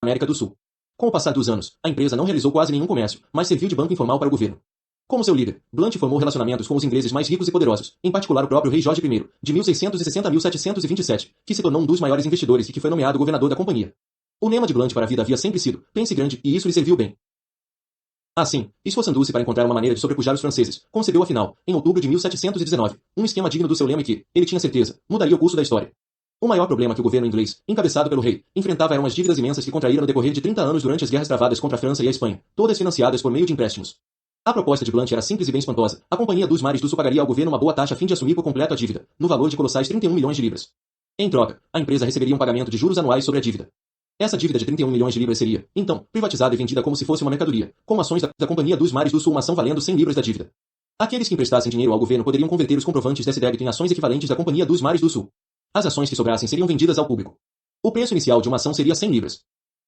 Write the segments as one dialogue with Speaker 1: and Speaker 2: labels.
Speaker 1: América do Sul. Com o passar dos anos, a empresa não realizou quase nenhum comércio, mas serviu de banco informal para o governo. Como seu líder, Blunt formou relacionamentos com os ingleses mais ricos e poderosos, em particular o próprio rei Jorge I, de 1660 a 1727, que se tornou um dos maiores investidores e que foi nomeado governador da companhia. O lema de Blunt para a vida havia sempre sido: pense grande, e isso lhe serviu bem. Assim, esforçando-se para encontrar uma maneira de sobrepujar os franceses, concebeu afinal, em outubro de 1719, um esquema digno do seu lema e que, ele tinha certeza, mudaria o curso da história. O maior problema que o governo inglês, encabeçado pelo rei, enfrentava eram as dívidas imensas que contraíram no decorrer de 30 anos durante as guerras travadas contra a França e a Espanha, todas financiadas por meio de empréstimos. A proposta de Blunt era simples e bem espantosa. A Companhia dos Mares do Sul pagaria ao governo uma boa taxa a fim de assumir por completo a dívida, no valor de colossais 31 milhões de libras. Em troca, a empresa receberia um pagamento de juros anuais sobre a dívida. Essa dívida de 31 milhões de libras seria, então, privatizada e vendida como se fosse uma mercadoria, como ações da Companhia dos Mares do Sul, uma ação valendo 100 libras da dívida. Aqueles que emprestassem dinheiro ao governo poderiam converter os comprovantes desse débito em ações equivalentes da Companhia dos Mares do Sul. As ações que sobrassem seriam vendidas ao público. O preço inicial de uma ação seria 100 libras.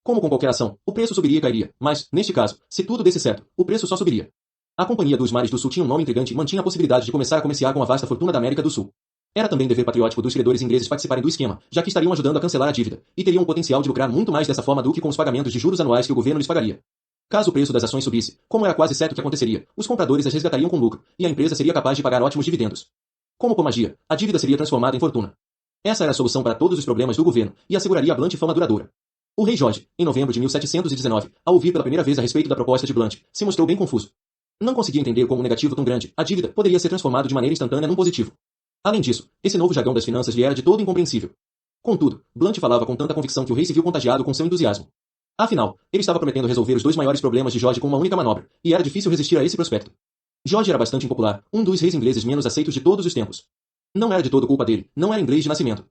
Speaker 1: Como com qualquer ação, o preço subiria e cairia, mas, neste caso, se tudo desse certo, o preço só subiria. A Companhia dos Mares do Sul tinha um nome intrigante e mantinha a possibilidade de começar a comerciar com a vasta fortuna da América do Sul. Era também dever patriótico dos credores ingleses participarem do esquema, já que estariam ajudando a cancelar a dívida, e teriam o potencial de lucrar muito mais dessa forma do que com os pagamentos de juros anuais que o governo lhes pagaria. Caso o preço das ações subisse, como era quase certo que aconteceria, os compradores as resgatariam com lucro, e a empresa seria capaz de pagar ótimos dividendos. Como por magia, a dívida seria transformada em fortuna. Essa era a solução para todos os problemas do governo, e asseguraria a Blunt fama duradoura. O rei Jorge, em novembro de 1719, ao ouvir pela primeira vez a respeito da proposta de Blunt, se mostrou bem confuso. Não conseguia entender como um negativo tão grande, a dívida, poderia ser transformado de maneira instantânea num positivo. Além disso, esse novo jargão das finanças lhe era de todo incompreensível. Contudo, Blunt falava com tanta convicção que o rei se viu contagiado com seu entusiasmo. Afinal, ele estava prometendo resolver os dois maiores problemas de Jorge com uma única manobra, e era difícil resistir a esse prospecto. Jorge era bastante impopular, um dos reis ingleses menos aceitos de todos os tempos. Não era de todo culpa dele, não era inglês de nascimento,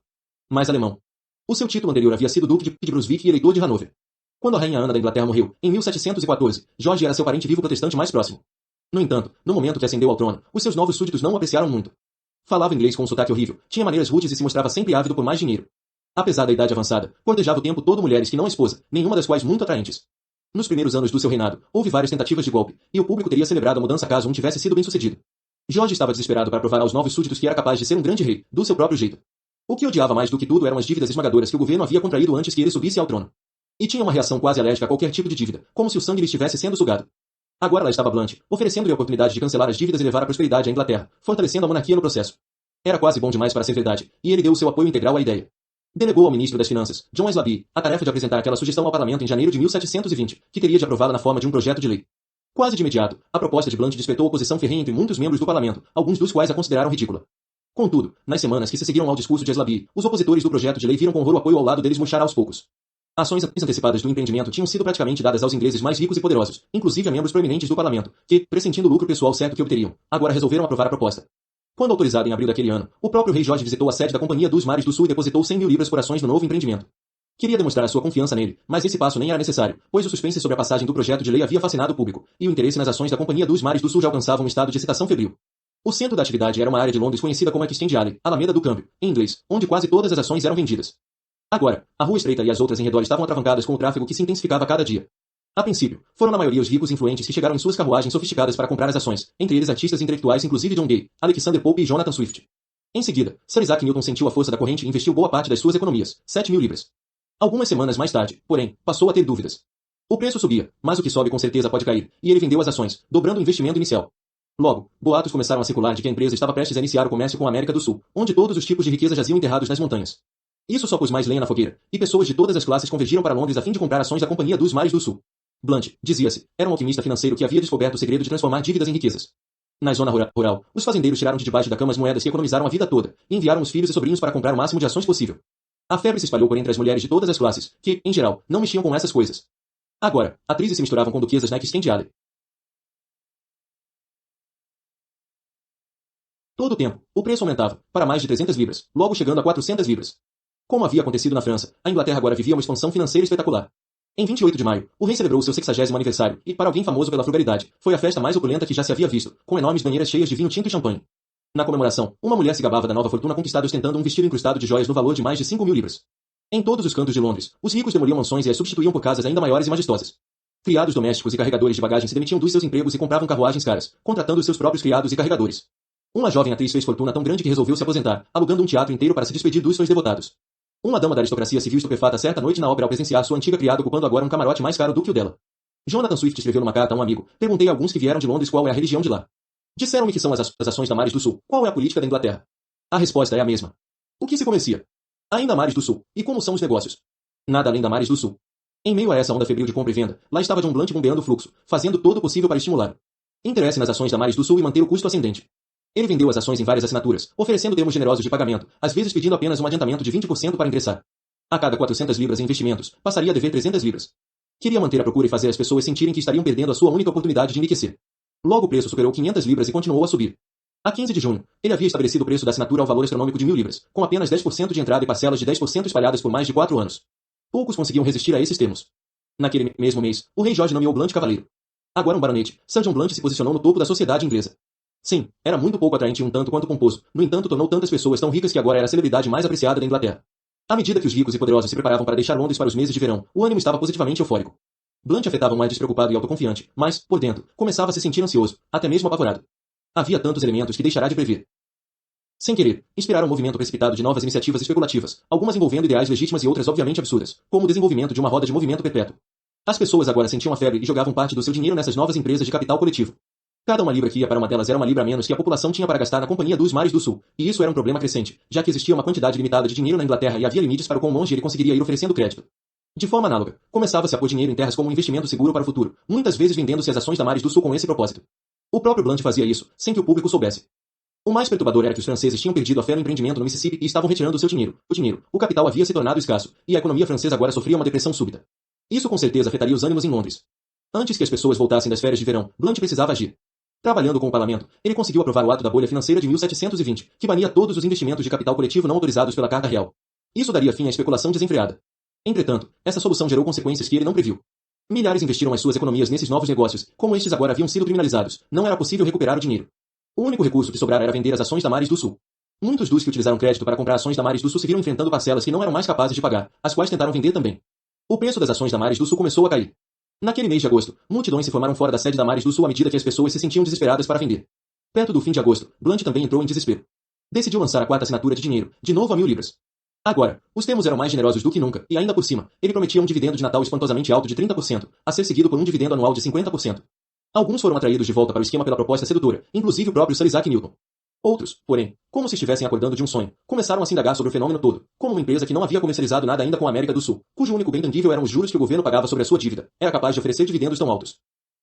Speaker 1: mas alemão. O seu título anterior havia sido Duque de Brunswick e Eleitor de Hanover. Quando a rainha Ana da Inglaterra morreu, em 1714, Jorge era seu parente vivo protestante mais próximo. No entanto, no momento que ascendeu ao trono, os seus novos súditos não o apreciaram muito. Falava inglês com um sotaque horrível, tinha maneiras rudes e se mostrava sempre ávido por mais dinheiro. Apesar da idade avançada, cortejava o tempo todo mulheres que não a esposa, nenhuma das quais muito atraentes. Nos primeiros anos do seu reinado, houve várias tentativas de golpe, e o público teria celebrado a mudança caso um tivesse sido bem-sucedido. Jorge estava desesperado para provar aos novos súditos que era capaz de ser um grande rei, do seu próprio jeito. O que odiava mais do que tudo eram as dívidas esmagadoras que o governo havia contraído antes que ele subisse ao trono. E tinha uma reação quase alérgica a qualquer tipo de dívida, como se o sangue lhe estivesse sendo sugado. Agora lá estava Blunt, oferecendo-lhe a oportunidade de cancelar as dívidas e levar a prosperidade à Inglaterra, fortalecendo a monarquia no processo. Era quase bom demais para ser verdade, e ele deu o seu apoio integral à ideia. Delegou ao ministro das Finanças, John Eslaby, a tarefa de apresentar aquela sugestão ao parlamento em janeiro de 1720, que teria de aprová-la na forma de um projeto de lei. Quase de imediato, a proposta de Blunt despertou oposição ferrenha entre muitos membros do parlamento, alguns dos quais a consideraram ridícula. Contudo, nas semanas que se seguiram ao discurso de Eslaby, os opositores do projeto de lei viram com horror o apoio ao lado deles murchar aos poucos. Ações antecipadas do empreendimento tinham sido praticamente dadas aos ingleses mais ricos e poderosos, inclusive a membros proeminentes do parlamento, que, pressentindo o lucro pessoal certo que obteriam, agora resolveram aprovar a proposta. Quando autorizado em abril daquele ano, o próprio rei Jorge visitou a sede da Companhia dos Mares do Sul e depositou 100 mil libras por ações no novo empreendimento. Queria demonstrar a sua confiança nele, mas esse passo nem era necessário, pois o suspense sobre a passagem do projeto de lei havia fascinado o público, e o interesse nas ações da Companhia dos Mares do Sul já alcançava um estado de excitação febril. O centro da atividade era uma área de Londres conhecida como Exchange Alley, Alameda do Câmbio, em inglês, onde quase todas as ações eram vendidas. Agora, a Rua Estreita e as outras em redor estavam atravancadas com o tráfego que se intensificava a cada dia. A princípio, foram na maioria os ricos e influentes que chegaram em suas carruagens sofisticadas para comprar as ações, entre eles artistas intelectuais inclusive John Gay, Alexander Pope e Jonathan Swift. Em seguida, Sir Isaac Newton sentiu a força da corrente e investiu boa parte das suas economias, 7 mil libras. Algumas semanas mais tarde, porém, passou a ter dúvidas. O preço subia, mas o que sobe com certeza pode cair, e ele vendeu as ações, dobrando o investimento inicial. Logo, boatos começaram a circular de que a empresa estava prestes a iniciar o comércio com a América do Sul, onde todos os tipos de riqueza jaziam enterrados nas montanhas. Isso só pôs mais lenha na fogueira, e pessoas de todas as classes convergiram para Londres a fim de comprar ações da Companhia dos Mares do Sul. Blunt, dizia-se, era um alquimista financeiro que havia descoberto o segredo de transformar dívidas em riquezas. Na zona rural, os fazendeiros tiraram de debaixo da cama as moedas que economizaram a vida toda, e enviaram os filhos e sobrinhos para comprar o máximo de ações possível. A febre se espalhou por entre as mulheres de todas as classes, que, em geral, não mexiam com essas coisas. Agora, atrizes se misturavam com duquesas na Exchange Alley. Todo o tempo, o preço aumentava, para mais de 300 libras, logo chegando a 400 libras. Como havia acontecido na França, a Inglaterra agora vivia uma expansão financeira espetacular. Em 28 de maio, o rei celebrou seu 60º aniversário, e, para alguém famoso pela frugalidade, foi a festa mais opulenta que já se havia visto, com enormes banheiras cheias de vinho tinto e champanhe. Na comemoração, uma mulher se gabava da nova fortuna conquistada ostentando um vestido incrustado de joias no valor de mais de 5 mil libras. Em todos os cantos de Londres, os ricos demoliam mansões e as substituíam por casas ainda maiores e majestosas. Criados domésticos e carregadores de bagagem se demitiam dos seus empregos e compravam carruagens caras, contratando os seus próprios criados e carregadores. Uma jovem atriz fez fortuna tão grande que resolveu se aposentar, alugando um teatro inteiro para se despedir dos seus devotados. Uma dama da aristocracia se viu estupefata certa noite na ópera ao presenciar sua antiga criada ocupando agora um camarote mais caro do que o dela. Jonathan Swift escreveu numa carta a um amigo: perguntei a alguns que vieram de Londres qual é a religião de lá. Disseram-me que são as ações da Mares do Sul. Qual é a política da Inglaterra? A resposta é a mesma. O que se comercia? Ainda Mares do Sul. E como são os negócios? Nada além da Mares do Sul. Em meio a essa onda febril de compra e venda, lá estava John Blunt bombeando o fluxo, fazendo todo o possível para estimular. Interesse nas ações da Mares do Sul e manter o custo ascendente. Ele vendeu as ações em várias assinaturas, oferecendo termos generosos de pagamento, às vezes pedindo apenas um adiantamento de 20% para ingressar. A cada 400 libras em investimentos, passaria a dever 300 libras. Queria manter a procura e fazer as pessoas sentirem que estariam perdendo a sua única oportunidade de enriquecer. Logo o preço superou 500 libras e continuou a subir. A 15 de junho, ele havia estabelecido o preço da assinatura ao valor astronômico de 1.000 libras, com apenas 10% de entrada e parcelas de 10% espalhadas por mais de 4 anos. Poucos conseguiam resistir a esses termos. Naquele mesmo mês, o rei Jorge nomeou Blunt cavaleiro. Agora um baronete, Sir John Blunt se posicionou no topo da sociedade inglesa. Sim, era muito pouco atraente e um tanto quanto pomposo, no entanto tornou tantas pessoas tão ricas que agora era a celebridade mais apreciada da Inglaterra. À medida que os ricos e poderosos se preparavam para deixar Londres para os meses de verão, o ânimo estava positivamente eufórico. Blunt afetava um ar despreocupado e autoconfiante, mas, por dentro, começava a se sentir ansioso, até mesmo apavorado. Havia tantos elementos que deixará de prever. Sem querer, inspiraram um movimento precipitado de novas iniciativas especulativas, algumas envolvendo ideais legítimas e outras obviamente absurdas, como o desenvolvimento de uma roda de movimento perpétuo. As pessoas agora sentiam a febre e jogavam parte do seu dinheiro nessas novas empresas de capital coletivo. Cada uma libra que ia para uma delas era uma libra a menos que a população tinha para gastar na Companhia dos Mares do Sul, e isso era um problema crescente, já que existia uma quantidade limitada de dinheiro na Inglaterra e havia limites para o quão longe ele conseguiria ir oferecendo crédito. De forma análoga, começava-se a pôr dinheiro em terras como um investimento seguro para o futuro, muitas vezes vendendo-se as ações da Mares do Sul com esse propósito. O próprio Blunt fazia isso, sem que o público soubesse. O mais perturbador era que os franceses tinham perdido a fé no empreendimento no Mississippi e estavam retirando o seu dinheiro. O capital havia se tornado escasso, e a economia francesa agora sofria uma depressão súbita. Isso com certeza afetaria os ânimos em Londres. Antes que as pessoas voltassem das férias de verão, Blunt precisava agir. Trabalhando com o parlamento, ele conseguiu aprovar o ato da bolha financeira de 1720, que bania todos os investimentos de capital coletivo não autorizados pela Carta Real. Isso daria fim à especulação desenfreada. Entretanto, essa solução gerou consequências que ele não previu. Milhares investiram as suas economias nesses novos negócios, como estes agora haviam sido criminalizados, não era possível recuperar o dinheiro. O único recurso que sobrara era vender as ações da Mares do Sul. Muitos dos que utilizaram crédito para comprar ações da Mares do Sul se viram enfrentando parcelas que não eram mais capazes de pagar, as quais tentaram vender também. O preço das ações da Mares do Sul começou a cair. Naquele mês de agosto, multidões se formaram fora da sede da Mares do Sul à medida que as pessoas se sentiam desesperadas para vender. Perto do fim de agosto, Blunt também entrou em desespero. Decidiu lançar a quarta assinatura de dinheiro, de novo a 1.000 libras. Agora, os termos eram mais generosos do que nunca, e ainda por cima, ele prometia um dividendo de Natal espantosamente alto de 30%, a ser seguido por um dividendo anual de 50%. Alguns foram atraídos de volta para o esquema pela proposta sedutora, inclusive o próprio Sir Isaac Newton. Outros, porém, como se estivessem acordando de um sonho, começaram a se indagar sobre o fenômeno todo, como uma empresa que não havia comercializado nada ainda com a América do Sul, cujo único bem tangível eram os juros que o governo pagava sobre a sua dívida, era capaz de oferecer dividendos tão altos.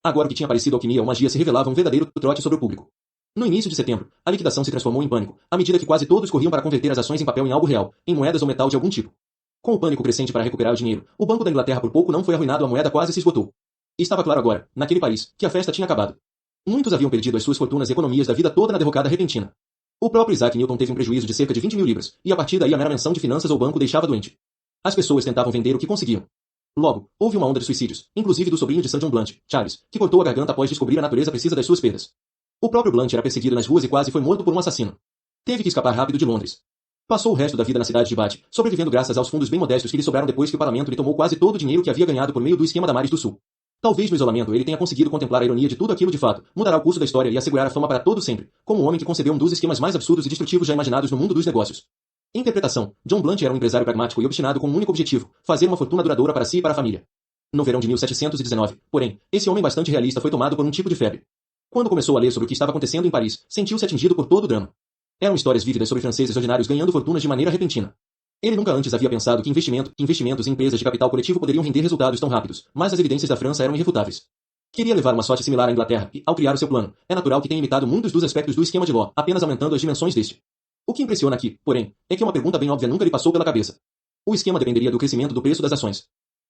Speaker 1: Agora o que tinha parecido alquimia ou magia se revelava um verdadeiro trote sobre o público. No início de setembro, a liquidação se transformou em pânico, à medida que quase todos corriam para converter as ações em papel em algo real, em moedas ou metal de algum tipo. Com o pânico crescente para recuperar o dinheiro, o Banco da Inglaterra por pouco não foi arruinado, a moeda quase se esgotou. Estava claro agora, naquele país, que a festa tinha acabado. Muitos haviam perdido as suas fortunas e economias da vida toda na derrocada repentina. O próprio Isaac Newton teve um prejuízo de cerca de 20.000 libras, e a partir daí a mera menção de finanças ou banco deixava doente. As pessoas tentavam vender o que conseguiam. Logo, houve uma onda de suicídios, inclusive do sobrinho de Sir John Blunt, Charles, que cortou a garganta após descobrir a natureza precisa das suas perdas. O próprio Blunt era perseguido nas ruas e quase foi morto por um assassino. Teve que escapar rápido de Londres. Passou o resto da vida na cidade de Bath, sobrevivendo graças aos fundos bem modestos que lhe sobraram depois que o parlamento lhe tomou quase todo o dinheiro que havia ganhado por meio do esquema da Mares do Sul. Talvez no isolamento ele tenha conseguido contemplar a ironia de tudo aquilo de fato, mudará o curso da história e assegurar a fama para todo sempre, como o homem que concebeu um dos esquemas mais absurdos e destrutivos já imaginados no mundo dos negócios. Interpretação: John Blunt era um empresário pragmático e obstinado com um único objetivo: fazer uma fortuna duradoura para si e para a família. No verão de 1719, porém, esse homem bastante realista foi tomado por um tipo de febre. Quando começou a ler sobre o que estava acontecendo em Paris, sentiu-se atingido por todo o drama. Eram histórias vívidas sobre franceses ordinários ganhando fortunas de maneira repentina. Ele nunca antes havia pensado que investimentos em empresas de capital coletivo poderiam render resultados tão rápidos, mas as evidências da França eram irrefutáveis. Queria levar uma sorte similar à Inglaterra, e, ao criar o seu plano, é natural que tenha imitado muitos dos aspectos do esquema de Law, apenas aumentando as dimensões deste. O que impressiona aqui, porém, é que uma pergunta bem óbvia nunca lhe passou pela cabeça. O esquema dependeria do crescimento do preço das ações.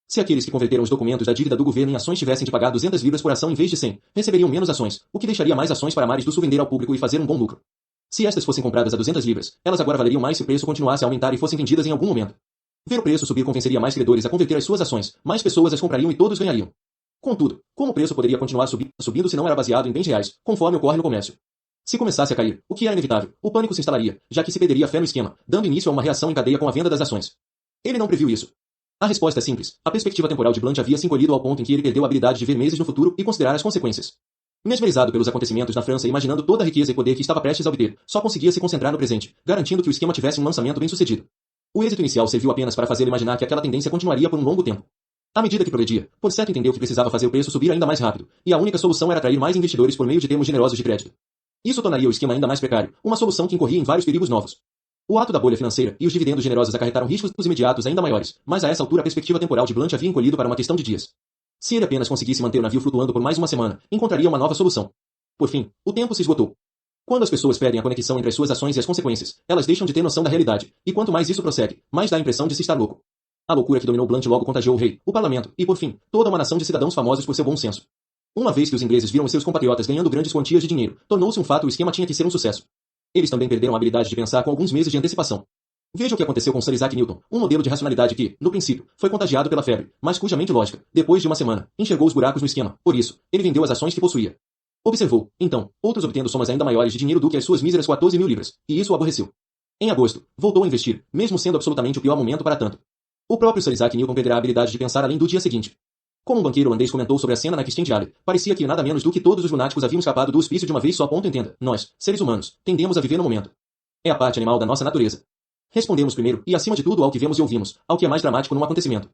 Speaker 1: Se aqueles que converteram os documentos da dívida do governo em ações tivessem de pagar 200 libras por ação em vez de 100, receberiam menos ações, o que deixaria mais ações para Mares do Sul vender ao público e fazer um bom lucro. Se estas fossem compradas a 200 libras, elas agora valeriam mais se o preço continuasse a aumentar e fossem vendidas em algum momento. Ver o preço subir convenceria mais credores a converter as suas ações, mais pessoas as comprariam e todos ganhariam. Contudo, como o preço poderia continuar subindo se não era baseado em bens reais, conforme ocorre no comércio? Se começasse a cair, o que era inevitável, o pânico se instalaria, já que se perderia a fé no esquema, dando início a uma reação em cadeia com a venda das ações. Ele não previu isso. A resposta é simples. A perspectiva temporal de Blunt havia se encolhido ao ponto em que ele perdeu a habilidade de ver meses no futuro e considerar as consequências. Mesmerizado pelos acontecimentos na França e imaginando toda a riqueza e poder que estava prestes a obter, só conseguia se concentrar no presente, garantindo que o esquema tivesse um lançamento bem-sucedido. O êxito inicial serviu apenas para fazê-lo imaginar que aquela tendência continuaria por um longo tempo. À medida que progredia, por certo entendeu que precisava fazer o preço subir ainda mais rápido, e a única solução era atrair mais investidores por meio de termos generosos de crédito. Isso tornaria o esquema ainda mais precário, uma solução que incorria em vários perigos novos. O ato da bolha financeira e os dividendos generosos acarretaram riscos imediatos ainda maiores, mas a essa altura a perspectiva temporal de Blunt havia encolhido para uma questão de dias. Se ele apenas conseguisse manter o navio flutuando por mais uma semana, encontraria uma nova solução. Por fim, o tempo se esgotou. Quando as pessoas perdem a conexão entre as suas ações e as consequências, elas deixam de ter noção da realidade, e quanto mais isso prossegue, mais dá a impressão de se estar louco. A loucura que dominou Blunt logo contagiou o rei, o parlamento e, por fim, toda uma nação de cidadãos famosos por seu bom senso. Uma vez que os ingleses viram os seus compatriotas ganhando grandes quantias de dinheiro, tornou-se um fato o esquema tinha que ser um sucesso. Eles também perderam a habilidade de pensar com alguns meses de antecipação. Veja o que aconteceu com Sir Isaac Newton, um modelo de racionalidade que, no princípio, foi contagiado pela febre, mas cuja mente lógica, depois de uma semana, enxergou os buracos no esquema. Por isso, ele vendeu as ações que possuía. Observou, então, outros obtendo somas ainda maiores de dinheiro do que as suas míseras 14 mil libras, e isso o aborreceu. Em agosto, voltou a investir, mesmo sendo absolutamente o pior momento para tanto. O próprio Sir Isaac Newton perderá a habilidade de pensar além do dia seguinte. Como um banqueiro holandês comentou sobre a cena na Exchange Alley, parecia que nada menos do que todos os lunáticos haviam escapado do hospício de uma vez só. Entenda, nós, seres humanos, tendemos a viver no momento. É a parte animal da nossa natureza. Respondemos primeiro e acima de tudo ao que vemos e ouvimos, ao que é mais dramático num acontecimento.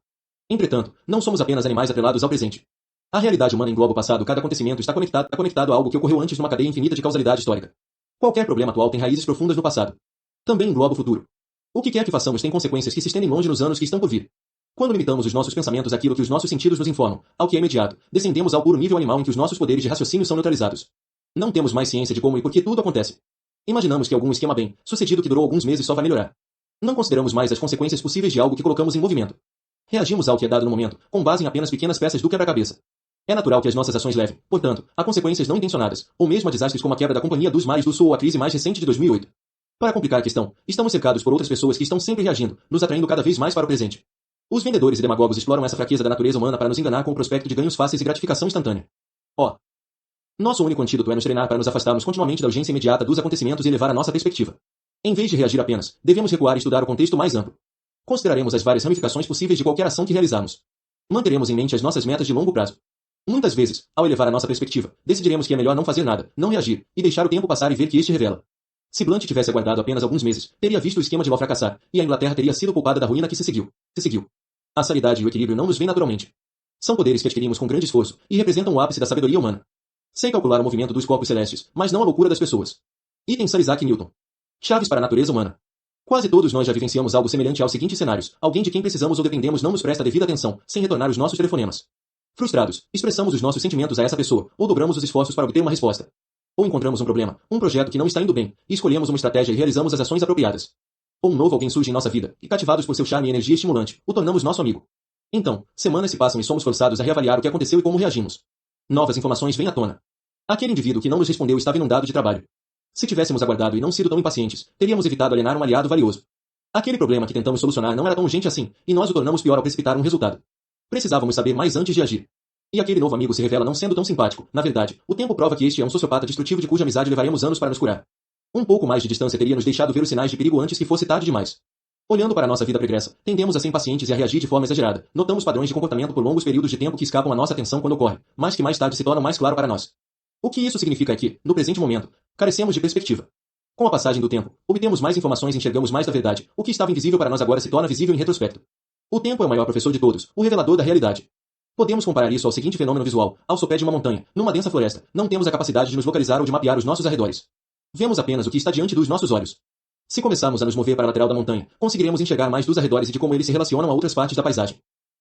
Speaker 1: Entretanto, não somos apenas animais atrelados ao presente. A realidade humana engloba o passado, cada acontecimento está conectado a algo que ocorreu antes numa cadeia infinita de causalidade histórica. Qualquer problema atual tem raízes profundas no passado. Também engloba o futuro. O que quer que façamos tem consequências que se estendem longe nos anos que estão por vir. Quando limitamos os nossos pensamentos àquilo que os nossos sentidos nos informam, ao que é imediato, descendemos ao puro nível animal em que os nossos poderes de raciocínio são neutralizados. Não temos mais ciência de como e por que tudo acontece. Imaginamos que algum esquema bem-sucedido que durou alguns meses só vai melhorar. Não consideramos mais as consequências possíveis de algo que colocamos em movimento. Reagimos ao que é dado no momento, com base em apenas pequenas peças do quebra-cabeça. É natural que as nossas ações levem, portanto, a consequências não intencionadas, ou mesmo a desastres como a quebra da Companhia dos Mares do Sul ou a crise mais recente de 2008. Para complicar a questão, estamos cercados por outras pessoas que estão sempre reagindo, nos atraindo cada vez mais para o presente. Os vendedores e demagogos exploram essa fraqueza da natureza humana para nos enganar com o prospecto de ganhos fáceis e gratificação instantânea. Nosso único antídoto é nos treinar para nos afastarmos continuamente da urgência imediata dos acontecimentos e elevar a nossa perspectiva. Em vez de reagir apenas, devemos recuar e estudar o contexto mais amplo. Consideraremos as várias ramificações possíveis de qualquer ação que realizarmos. Manteremos em mente as nossas metas de longo prazo. Muitas vezes, ao elevar a nossa perspectiva, decidiremos que é melhor não fazer nada, não reagir, e deixar o tempo passar e ver que este revela. Se Blunt tivesse aguardado apenas alguns meses, teria visto o esquema de Law fracassar, e a Inglaterra teria sido poupada da ruína que se seguiu. A sanidade e o equilíbrio não nos vêm naturalmente. São poderes que adquirimos com grande esforço, e representam o ápice da sabedoria humana. Sei calcular o movimento dos corpos celestes, mas não a loucura das pessoas. Item Sir Isaac Newton. Chaves para a natureza humana. Quase todos nós já vivenciamos algo semelhante aos seguintes cenários. Alguém de quem precisamos ou dependemos não nos presta devida atenção, sem retornar os nossos telefonemas. Frustrados, expressamos os nossos sentimentos a essa pessoa, ou dobramos os esforços para obter uma resposta. Ou encontramos um problema, um projeto que não está indo bem, e escolhemos uma estratégia e realizamos as ações apropriadas. Ou um novo alguém surge em nossa vida, e cativados por seu charme e energia estimulante, o tornamos nosso amigo. Então, semanas se passam e somos forçados a reavaliar o que aconteceu e como reagimos. Novas informações vêm à tona. Aquele indivíduo que não nos respondeu estava inundado de trabalho. Se tivéssemos aguardado e não sido tão impacientes, teríamos evitado alienar um aliado valioso. Aquele problema que tentamos solucionar não era tão urgente assim, e nós o tornamos pior ao precipitar um resultado. Precisávamos saber mais antes de agir. E aquele novo amigo se revela não sendo tão simpático. Na verdade, o tempo prova que este é um sociopata destrutivo de cuja amizade levaremos anos para nos curar. Um pouco mais de distância teria nos deixado ver os sinais de perigo antes que fosse tarde demais. Olhando para a nossa vida pregressa, tendemos a ser impacientes e a reagir de forma exagerada. Notamos padrões de comportamento por longos períodos de tempo que escapam à nossa atenção quando ocorre, mas que mais tarde se tornam mais claro para nós. O que isso significa é que, no presente momento, carecemos de perspectiva. Com a passagem do tempo, obtemos mais informações e enxergamos mais da verdade. O que estava invisível para nós agora se torna visível em retrospecto. O tempo é o maior professor de todos, o revelador da realidade. Podemos comparar isso ao seguinte fenômeno visual: ao sopé de uma montanha, numa densa floresta, não temos a capacidade de nos localizar ou de mapear os nossos arredores. Vemos apenas o que está diante dos nossos olhos. Se começarmos a nos mover para a lateral da montanha, conseguiremos enxergar mais dos arredores e de como eles se relacionam a outras partes da paisagem.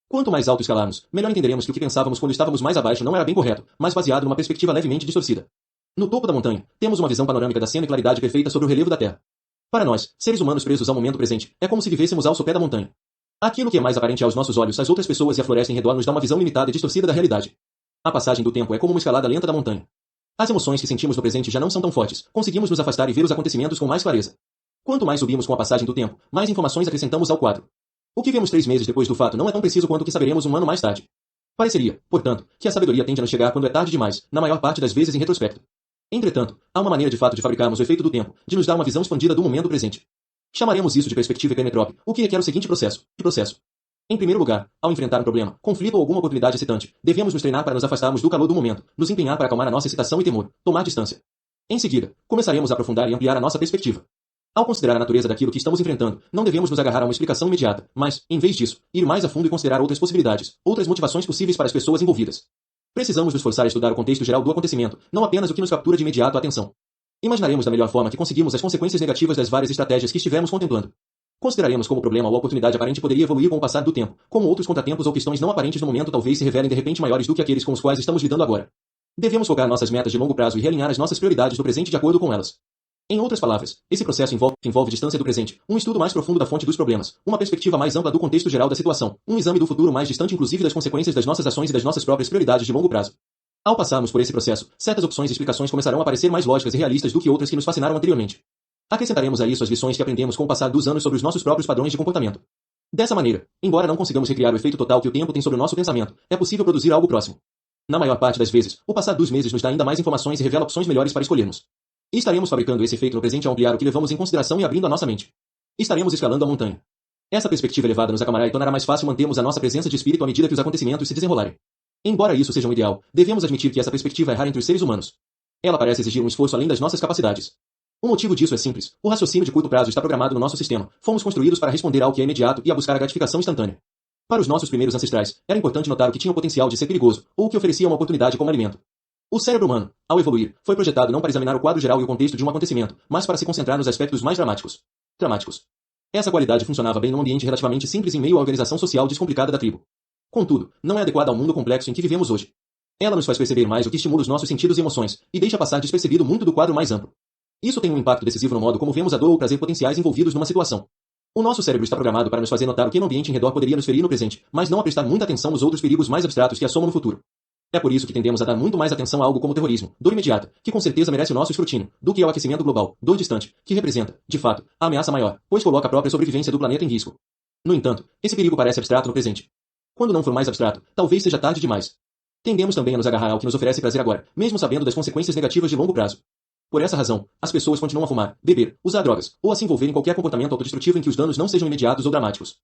Speaker 1: Quanto mais alto escalarmos, melhor entenderemos que o que pensávamos quando estávamos mais abaixo não era bem correto, mas baseado numa perspectiva levemente distorcida. No topo da montanha, temos uma visão panorâmica da cena e claridade perfeita sobre o relevo da Terra. Para nós, seres humanos presos ao momento presente, é como se vivêssemos ao sopé da montanha. Aquilo que é mais aparente aos nossos olhos, as outras pessoas e a floresta em redor nos dá uma visão limitada e distorcida da realidade. A passagem do tempo é como uma escalada lenta da montanha. As emoções que sentimos no presente já não são tão fortes, conseguimos nos afastar e ver os acontecimentos com mais clareza. Quanto mais subimos com a passagem do tempo, mais informações acrescentamos ao quadro. O que vemos 3 meses depois do fato não é tão preciso quanto o que saberemos um ano mais tarde. Pareceria, portanto, que a sabedoria tende a nos chegar quando é tarde demais, na maior parte das vezes em retrospecto. Entretanto, há uma maneira de fato de fabricarmos o efeito do tempo, de nos dar uma visão expandida do momento presente. Chamaremos isso de perspectiva hipermetrópica, o que requer o seguinte processo. Em primeiro lugar, ao enfrentar um problema, conflito ou alguma oportunidade excitante, devemos nos treinar para nos afastarmos do calor do momento, nos empenhar para acalmar a nossa excitação e temor, tomar distância. Em seguida, começaremos a aprofundar e ampliar a nossa perspectiva. Ao considerar a natureza daquilo que estamos enfrentando, não devemos nos agarrar a uma explicação imediata, mas, em vez disso, ir mais a fundo e considerar outras possibilidades, outras motivações possíveis para as pessoas envolvidas. Precisamos nos forçar a estudar o contexto geral do acontecimento, não apenas o que nos captura de imediato a atenção. Imaginaremos da melhor forma que conseguimos as consequências negativas das várias estratégias que estivemos contemplando. Consideraremos como o problema ou a oportunidade aparente poderia evoluir com o passar do tempo, como outros contratempos ou questões não aparentes no momento talvez se revelem de repente maiores do que aqueles com os quais estamos lidando agora. Devemos focar nossas metas de longo prazo e realinhar as nossas prioridades do presente de acordo com elas. Em outras palavras, esse processo envolve distância do presente, um estudo mais profundo da fonte dos problemas, uma perspectiva mais ampla do contexto geral da situação, um exame do futuro mais distante inclusive das consequências das nossas ações e das nossas próprias prioridades de longo prazo. Ao passarmos por esse processo, certas opções e explicações começarão a parecer mais lógicas e realistas do que outras que nos fascinaram anteriormente. Acrescentaremos a isso as lições que aprendemos com o passar dos anos sobre os nossos próprios padrões de comportamento. Dessa maneira, embora não consigamos recriar o efeito total que o tempo tem sobre o nosso pensamento, é possível produzir algo próximo. Na maior parte das vezes, o passar dos meses nos dá ainda mais informações e revela opções melhores para escolhermos. E estaremos fabricando esse efeito no presente ao ampliar o que levamos em consideração e abrindo a nossa mente. Estaremos escalando a montanha. Essa perspectiva elevada nos acalmará e tornará mais fácil mantermos a nossa presença de espírito à medida que os acontecimentos se desenrolarem. Embora isso seja um ideal, devemos admitir que essa perspectiva é rara entre os seres humanos. Ela parece exigir um esforço além das nossas capacidades. O motivo disso é simples. O raciocínio de curto prazo está programado no nosso sistema. Fomos construídos para responder ao que é imediato e a buscar a gratificação instantânea. Para os nossos primeiros ancestrais, era importante notar o que tinha o potencial de ser perigoso, ou o que oferecia uma oportunidade como alimento. O cérebro humano, ao evoluir, foi projetado não para examinar o quadro geral e o contexto de um acontecimento, mas para se concentrar nos aspectos mais dramáticos. Essa qualidade funcionava bem num ambiente relativamente simples em meio à organização social descomplicada da tribo. Contudo, não é adequada ao mundo complexo em que vivemos hoje. Ela nos faz perceber mais o que estimula os nossos sentidos e emoções, e deixa passar despercebido muito do quadro mais amplo. Isso tem um impacto decisivo no modo como vemos a dor ou o prazer potenciais envolvidos numa situação. O nosso cérebro está programado para nos fazer notar o que no ambiente em redor poderia nos ferir no presente, mas não a prestar muita atenção nos outros perigos mais abstratos que assomam no futuro. É por isso que tendemos a dar muito mais atenção a algo como terrorismo, dor imediata, que com certeza merece o nosso escrutínio, do que ao aquecimento global, dor distante, que representa, de fato, a ameaça maior, pois coloca a própria sobrevivência do planeta em risco. No entanto, esse perigo parece abstrato no presente. Quando não for mais abstrato, talvez seja tarde demais. Tendemos também a nos agarrar ao que nos oferece prazer agora, mesmo sabendo das consequências negativas de longo prazo. Por essa razão, as pessoas continuam a fumar, beber, usar drogas, ou a se envolver em qualquer comportamento autodestrutivo em que os danos não sejam imediatos ou dramáticos.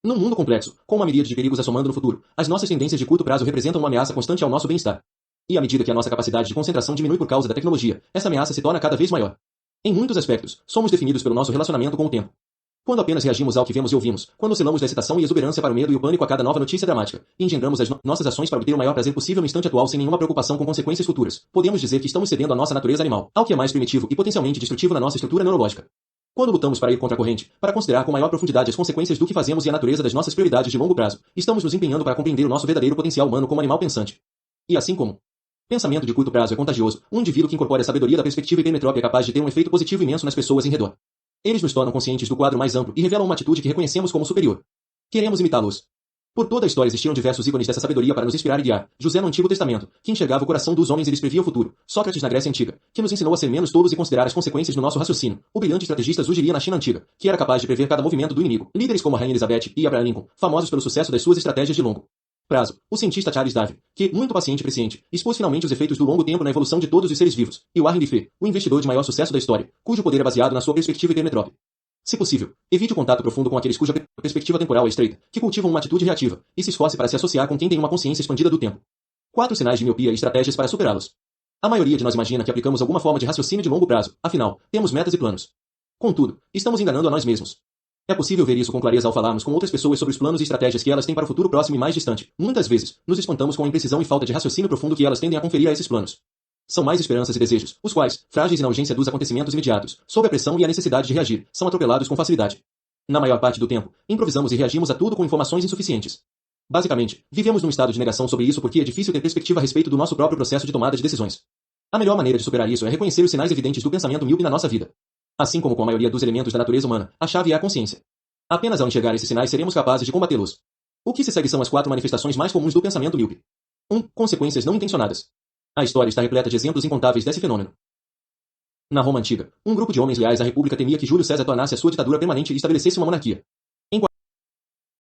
Speaker 1: Num mundo complexo, com uma miríade de perigos assomando no futuro, as nossas tendências de curto prazo representam uma ameaça constante ao nosso bem-estar. E à medida que a nossa capacidade de concentração diminui por causa da tecnologia, essa ameaça se torna cada vez maior. Em muitos aspectos, somos definidos pelo nosso relacionamento com o tempo. Quando apenas reagimos ao que vemos e ouvimos, quando oscilamos da excitação e exuberância para o medo e o pânico a cada nova notícia dramática, e engendramos as nossas ações para obter o maior prazer possível no instante atual sem nenhuma preocupação com consequências futuras, podemos dizer que estamos cedendo à nossa natureza animal, ao que é mais primitivo e potencialmente destrutivo na nossa estrutura neurológica. Quando lutamos para ir contra a corrente, para considerar com maior profundidade as consequências do que fazemos e a natureza das nossas prioridades de longo prazo, estamos nos empenhando para compreender o nosso verdadeiro potencial humano como animal pensante. E assim como pensamento de curto prazo é contagioso, um indivíduo que incorpora a sabedoria da perspectiva hipermetrópica é capaz de ter um efeito positivo imenso nas pessoas em redor. Eles nos tornam conscientes do quadro mais amplo e revelam uma atitude que reconhecemos como superior. Queremos imitá-los. Por toda a história existiram diversos ícones dessa sabedoria para nos inspirar e guiar. José no Antigo Testamento, que enxergava o coração dos homens e lhes previa o futuro. Sócrates na Grécia Antiga, que nos ensinou a ser menos tolos e considerar as consequências do nosso raciocínio. O brilhante estrategista Zhu Jiria na China Antiga, que era capaz de prever cada movimento do inimigo. Líderes como a Rainha Elizabeth e Abraham Lincoln, famosos pelo sucesso das suas estratégias de longo prazo. O cientista Charles Darwin, que, muito paciente e presciente, expôs finalmente os efeitos do longo tempo na evolução de todos os seres vivos. E Warren Buffett, o investidor de maior sucesso da história, cujo poder é baseado na sua perspectiva hipermetrópica. Se possível, evite o contato profundo com aqueles cuja perspectiva temporal é estreita, que cultivam uma atitude reativa, e se esforce para se associar com quem tem uma consciência expandida do tempo. 4 sinais de miopia e estratégias para superá-los. A maioria de nós imagina que aplicamos alguma forma de raciocínio de longo prazo, afinal, temos metas e planos. Contudo, estamos enganando a nós mesmos. É possível ver isso com clareza ao falarmos com outras pessoas sobre os planos e estratégias que elas têm para o futuro próximo e mais distante. Muitas vezes, nos espantamos com a imprecisão e falta de raciocínio profundo que elas tendem a conferir a esses planos. São mais esperanças e desejos, os quais, frágeis e na urgência dos acontecimentos imediatos, sob a pressão e a necessidade de reagir, são atropelados com facilidade. Na maior parte do tempo, improvisamos e reagimos a tudo com informações insuficientes. Basicamente, vivemos num estado de negação sobre isso porque é difícil ter perspectiva a respeito do nosso próprio processo de tomada de decisões. A melhor maneira de superar isso é reconhecer os sinais evidentes do pensamento míope na nossa vida. Assim como com a maioria dos elementos da natureza humana, a chave é a consciência. Apenas ao enxergar esses sinais seremos capazes de combatê-los. O que se segue são as 4 manifestações mais comuns do pensamento míope. 1. Consequências não intencionadas. A história está repleta de exemplos incontáveis desse fenômeno. Na Roma Antiga, um grupo de homens leais à República temia que Júlio César tornasse a sua ditadura permanente e estabelecesse uma monarquia.